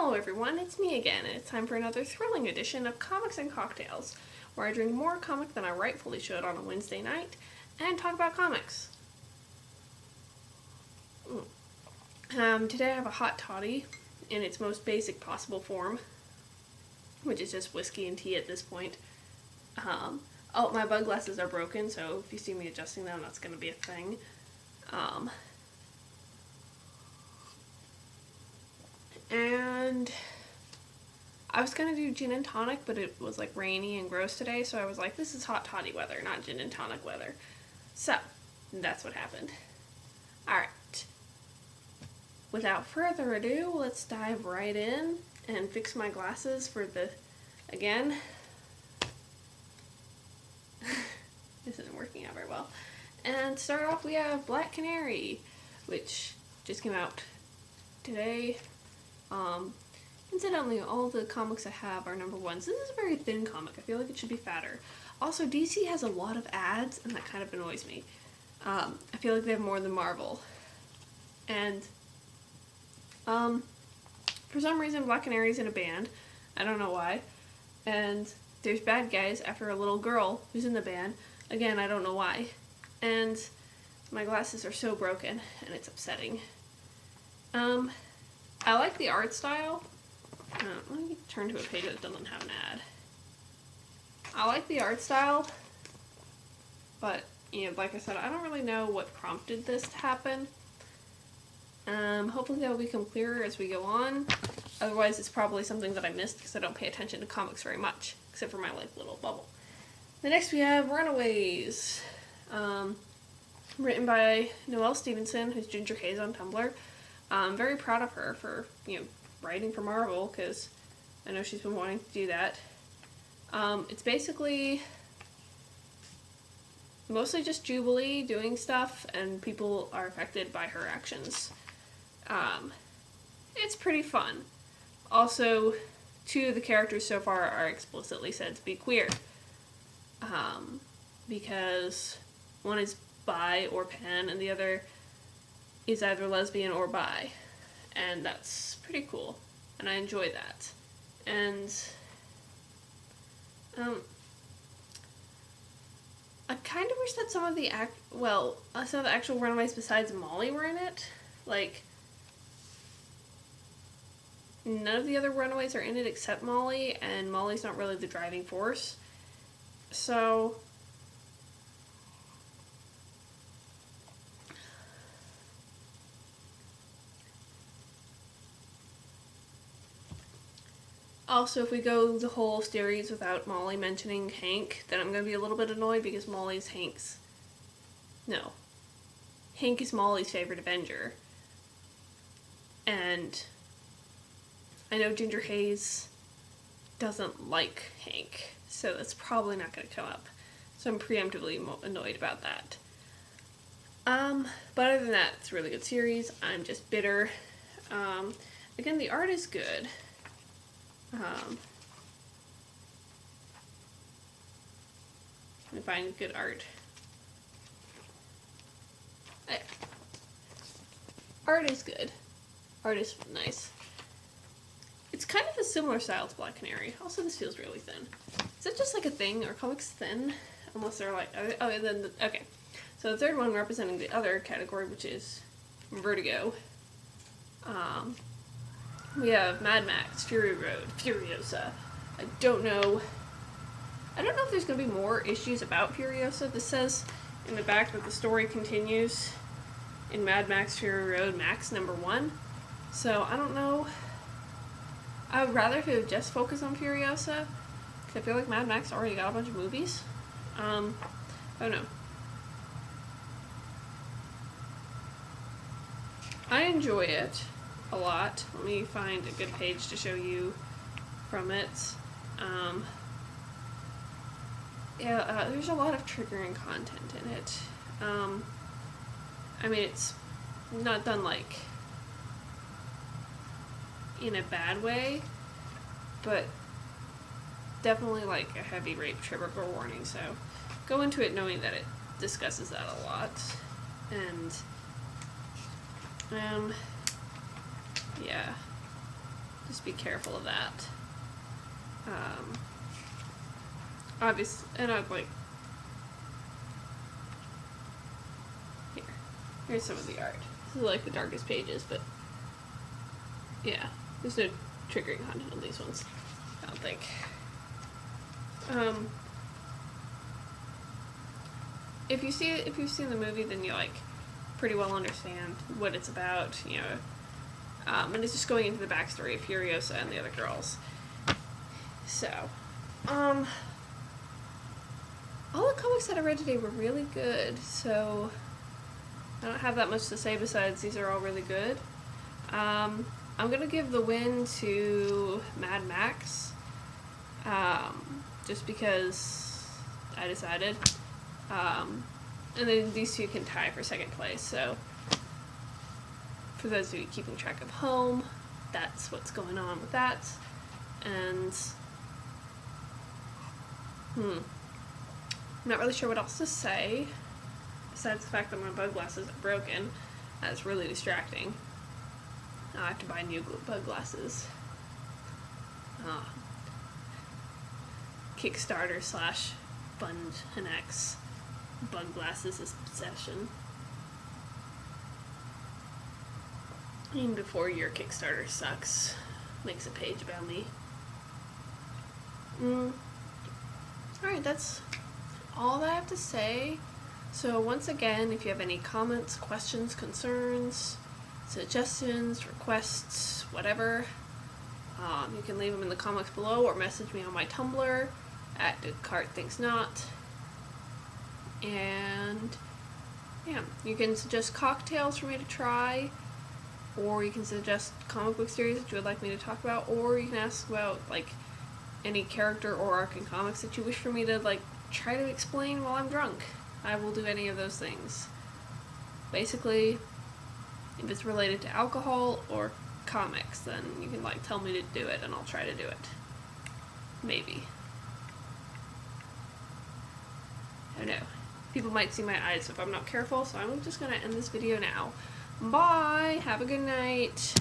Hello everyone, it's me again, and it's time for another thrilling edition of Comics and Cocktails, where I drink more comic than I rightfully should on a Wednesday night, and talk about comics. Today I have a hot toddy in its most basic possible form, which is just whiskey and tea at this point. Oh, my bug glasses are broken, so if you see me adjusting them, that's going to be a thing. And I was gonna do gin and tonic, but it was like rainy and gross today, so I was like, this is hot toddy weather, not gin and tonic weather. So, that's what happened. Alright. Without further ado, let's dive right in and fix my glasses for the, again, this isn't working out very well. And to start off, we have Black Canary, which just came out today. Incidentally, all the comics I have are number ones. This is a very thin comic. I feel like it should be fatter. Also, DC has a lot of ads, and that kind of annoys me. I feel like they have more than Marvel. And, for some reason, Black Canary's in a band. I don't know why. And there's bad guys after a little girl who's in the band. Again, I don't know why. And my glasses are so broken, and it's upsetting. I like the art style. Let me turn to a page that doesn't have an ad. I like the art style, but, like I said, I don't really know what prompted this to happen. Hopefully that will become clearer as we go on. Otherwise, it's probably something that I missed because I don't pay attention to comics very much, except for my, little bubble. The next we have Runaways, written by Noelle Stevenson, who's Ginger Hayes on Tumblr. I'm very proud of her for, writing for Marvel, because I know she's been wanting to do that. It's basically mostly just Jubilee doing stuff, and people are affected by her actions. It's pretty fun. Also, two of the characters so far are explicitly said to be queer. Because one is bi or pan, and the other is either lesbian or bi, and that's pretty cool, and I enjoy that. And I kind of wish that some of the actual Runaways besides Molly were in it. Like, none of the other Runaways are in it except Molly, and Molly's not really the driving force. So also, if we go the whole series without Molly mentioning Hank, then I'm going to be a little bit annoyed because Hank is Molly's favorite Avenger. And I know Ginger Hayes doesn't like Hank, so that's probably not going to come up. So I'm preemptively annoyed about that. But other than that, it's a really good series. I'm just bitter. Again, the art is good. Let me find good art. Art is good. Art is nice. It's kind of a similar style to Black Canary. Also, this feels really thin. Is that just like a thing? Are comics thin? Unless they're like... okay. So the third one representing the other category, which is Vertigo. We have Mad Max, Fury Road, Furiosa. I don't know if there's going to be more issues about Furiosa. This says in the back that the story continues in Mad Max Fury Road Max #1. So I don't know. I would rather to just focus on Furiosa, because I feel like Mad Max already got a bunch of movies. I don't know. I enjoy it a lot. Let me find a good page to show you from it. There's a lot of triggering content in it. I mean, it's not done, in a bad way, but definitely, a heavy rape trigger warning, so go into it knowing that it discusses that a lot. And, yeah. Just be careful of that. Obviously, and I'm like, here's some of the art. This is like the darkest pages, but yeah, there's no triggering content on these ones, I don't think. If you've seen the movie, then you like pretty well understand what it's about, you know. And it's just going into the backstory of Furiosa and the other girls. So, all the comics that I read today were really good, so I don't have that much to say besides these are all really good. I'm gonna give the win to Mad Max, just because I decided. And then these two can tie for second place, so for those of you keeping track of home, that's what's going on with that. And I'm not really sure what else to say besides the fact that my bug glasses are broken. That's really distracting. I have to buy new bug glasses. Kickstarter / Fund Hnak's bug glasses is obsession. Even before your Kickstarter sucks, makes a page about me. Alright, that's all that I have to say. So once again, if you have any comments, questions, concerns, suggestions, requests, whatever, you can leave them in the comments below or message me on my Tumblr at DescartesThinksNot. And yeah, you can suggest cocktails for me to try, or you can suggest comic book series that you would like me to talk about, or you can ask about like any character or arc in comics that you wish for me to like try to explain while I'm drunk. I will do any of those things. Basically, if it's related to alcohol or comics, then you can like tell me to do it and I'll try to do it. Maybe. I don't know. People might see my eyes if I'm not careful, so I'm just gonna end this video now. Bye! Have a good night!